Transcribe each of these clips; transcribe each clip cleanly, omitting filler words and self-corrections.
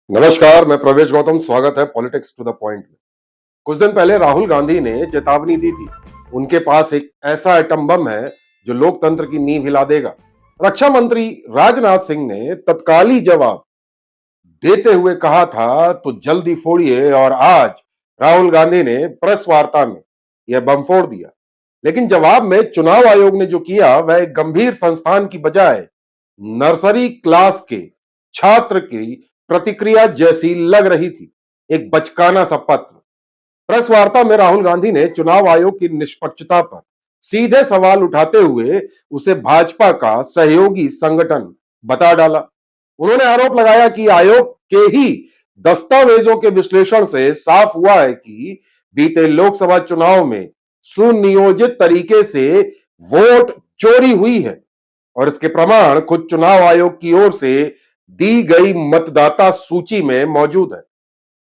नमस्कार, मैं प्रवेश गौतम। स्वागत है पॉलिटिक्स टू द पॉइंट में। कुछ दिन पहले राहुल गांधी ने चेतावनी दी थी। उनके पास एक ऐसा एटम बम है जो लोकतंत्र की नींव हिला देगा। रक्षा मंत्री राजनाथ सिंह ने तत्काली जवाब देते हुए कहा था तो जल्दी फोड़िए, और आज राहुल गांधी ने प्रेस वार्ता में यह बम फोड़ दिया। लेकिन जवाब में चुनाव आयोग ने जो किया वह एक गंभीर संस्थान की बजाय नर्सरी क्लास के छात्र की प्रतिक्रिया जैसी लग रही थी। एक बचकाना सा पत्र। प्रेस वार्ता में राहुल गांधी ने चुनाव आयोग की निष्पक्षता पर सीधे सवाल उठाते हुए उसे भाजपा का सहयोगी संगठन बता डाला। उन्होंने आरोप लगाया कि आयोग के ही दस्तावेजों के विश्लेषण से साफ हुआ है कि बीते लोकसभा चुनाव में सुनियोजित तरीके से वोट चोरी हुई है, और इसके प्रमाण खुद चुनाव आयोग की ओर से दी गई मतदाता सूची में मौजूद है।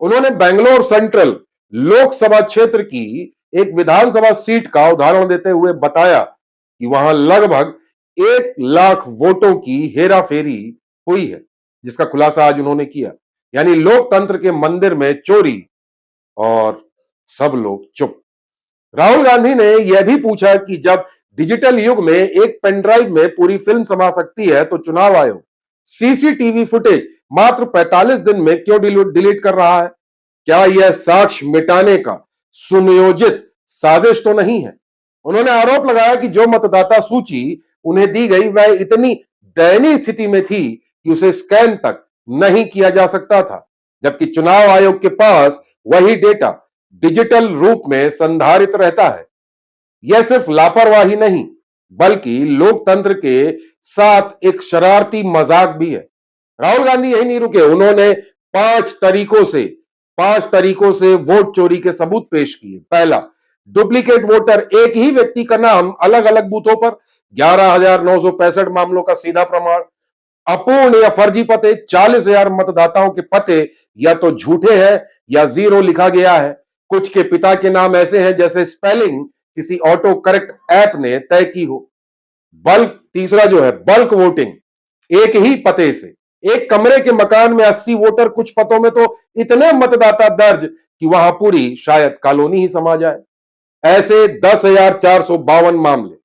उन्होंने बेंगलोर सेंट्रल लोकसभा क्षेत्र की एक विधानसभा सीट का उदाहरण देते हुए बताया कि वहां लगभग 1 लाख वोटों की हेराफेरी हुई है, जिसका खुलासा आज उन्होंने किया। यानी लोकतंत्र के मंदिर में चोरी, और सब लोग चुप। राहुल गांधी ने यह भी पूछा कि जब डिजिटल युग में एक पेनड्राइव में पूरी फिल्म समा सकती है तो चुनाव आयोग सीसीटीवी फुटेज मात्र 45 दिन में क्यों डिलीट कर रहा है? क्या यह साक्ष्य मिटाने का सुनियोजित साजिश तो नहीं है? उन्होंने आरोप लगाया कि जो मतदाता सूची उन्हें दी गई वह इतनी दयनीय स्थिति में थी कि उसे स्कैन तक नहीं किया जा सकता था, जबकि चुनाव आयोग के पास वही डेटा डिजिटल रूप में संधारित रहता है। यह सिर्फ लापरवाही नहीं, बल्कि लोकतंत्र के साथ एक शरारती मजाक भी है। राहुल गांधी यही नहीं रुके। उन्होंने पांच तरीकों से वोट चोरी के सबूत पेश किए। पहला, डुप्लीकेट वोटर, एक ही व्यक्ति का नाम अलग अलग बूथों पर, 11,965 मामलों का सीधा प्रमाण। अपूर्ण या फर्जी पते, 40,000 मतदाताओं के पते या तो झूठे हैं या जीरो लिखा गया है। कुछ के पिता के नाम ऐसे हैं जैसे स्पेलिंग किसी ऑटो करेक्ट ऐप ने तय की हो। बल्क तीसरा जो है बल्क वोटिंग, एक ही पते से एक कमरे के मकान में 80 वोटर, कुछ पतों में तो इतने मतदाता दर्ज कि वहां पूरी शायद कॉलोनी ही समा जाए। ऐसे 10,452 मामले।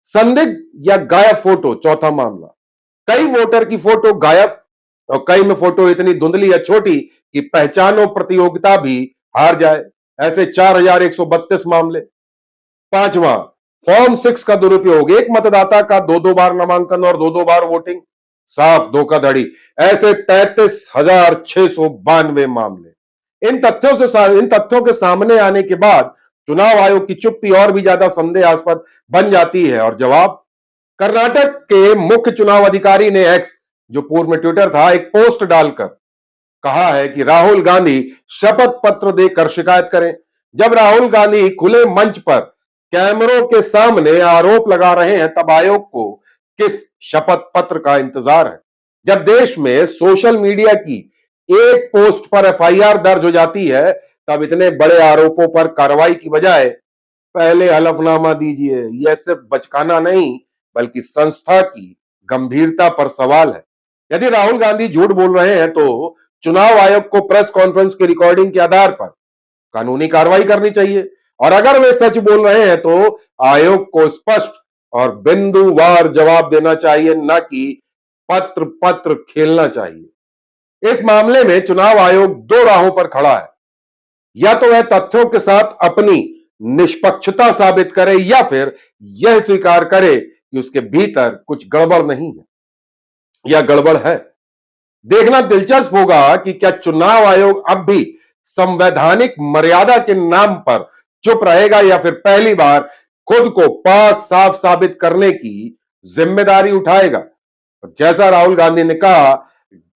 संदिग्ध या गायब फोटो, चौथा मामला। कई वोटर की फोटो गायब, और कई में फोटो इतनी धुंधली या छोटी कि पहचानो प्रतियोगिता भी हार जाए। ऐसे 4,132 मामले। पांचवा, फॉर्म 6 का दुरुपयोग, एक मतदाता का दो दो बार नामांकन और दो दो बार वोटिंग, साफ धोखाधड़ी। ऐसे 33,692 मामले। इन तथ्यों के सामने आने के बाद चुनाव आयोग की चुप्पी और भी ज्यादा संदेहास्पद बन जाती है। और जवाब, कर्नाटक के मुख्य चुनाव अधिकारी ने एक्स, जो पूर्व में ट्विटर था, एक पोस्ट डालकर कहा है कि राहुल गांधी शपथ पत्र देकर शिकायत करें। जब राहुल गांधी खुले मंच पर कैमरों के सामने आरोप लगा रहे हैं, तब आयोग को किस शपथ पत्र का इंतजार है? जब देश में सोशल मीडिया की एक पोस्ट पर एफआईआर दर्ज हो जाती है, तब इतने बड़े आरोपों पर कार्रवाई की बजाय पहले हलफनामा दीजिए। यह सिर्फ बचकाना नहीं, बल्कि संस्था की गंभीरता पर सवाल है। यदि राहुल गांधी झूठ बोल रहे हैं तो चुनाव आयोग को प्रेस कॉन्फ्रेंस की रिकॉर्डिंग के आधार पर कानूनी कार्रवाई करनी चाहिए, और अगर वे सच बोल रहे हैं तो आयोग को स्पष्ट और बिंदुवार जवाब देना चाहिए, न कि पत्र पत्र खेलना चाहिए। इस मामले में चुनाव आयोग दो राहों पर खड़ा है। या तो वह तथ्यों के साथ अपनी निष्पक्षता साबित करे, या फिर यह स्वीकार करे कि उसके भीतर कुछ गड़बड़ नहीं है या गड़बड़ है। देखना दिलचस्प होगा कि क्या चुनाव आयोग अब भी संवैधानिक मर्यादा के नाम पर चुप रहेगा, या फिर पहली बार खुद को पाक साफ साबित करने की जिम्मेदारी उठाएगा। जैसा राहुल गांधी ने कहा,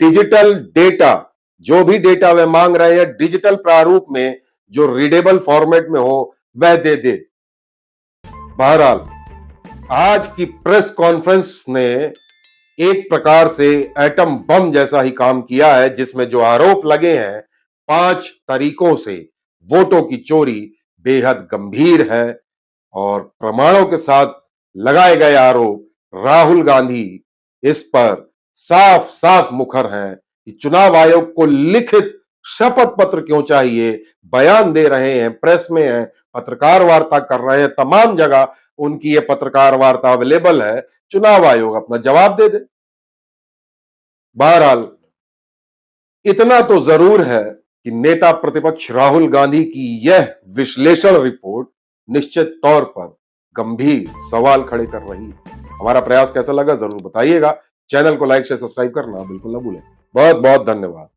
डिजिटल डेटा, जो भी डेटा वे मांग रहे हैं डिजिटल प्रारूप में, जो रीडेबल फॉर्मेट में हो, वह दे दे। बहरहाल, आज की प्रेस कॉन्फ्रेंस ने एक प्रकार से एटम बम जैसा ही काम किया है, जिसमें जो आरोप लगे हैं 5 तरीकों से वोटों की चोरी बेहद गंभीर है, और प्रमाणों के साथ लगाए गए आरोप राहुल गांधी इस पर साफ साफ मुखर हैं कि चुनाव आयोग को लिखित शपथ पत्र क्यों चाहिए, बयान दे रहे हैं, प्रेस में है, पत्रकार वार्ता कर रहे हैं, तमाम जगह उनकी ये पत्रकार वार्ता अवेलेबल है। चुनाव आयोग अपना जवाब दे दे। बहरहाल इतना तो जरूर है कि नेता प्रतिपक्ष राहुल गांधी की यह विश्लेषण रिपोर्ट निश्चित तौर पर गंभीर सवाल खड़े कर रही है। हमारा प्रयास कैसा लगा जरूर बताइएगा। चैनल को लाइक शेयर सब्सक्राइब करना बिल्कुल ना भूलें। बहुत बहुत धन्यवाद।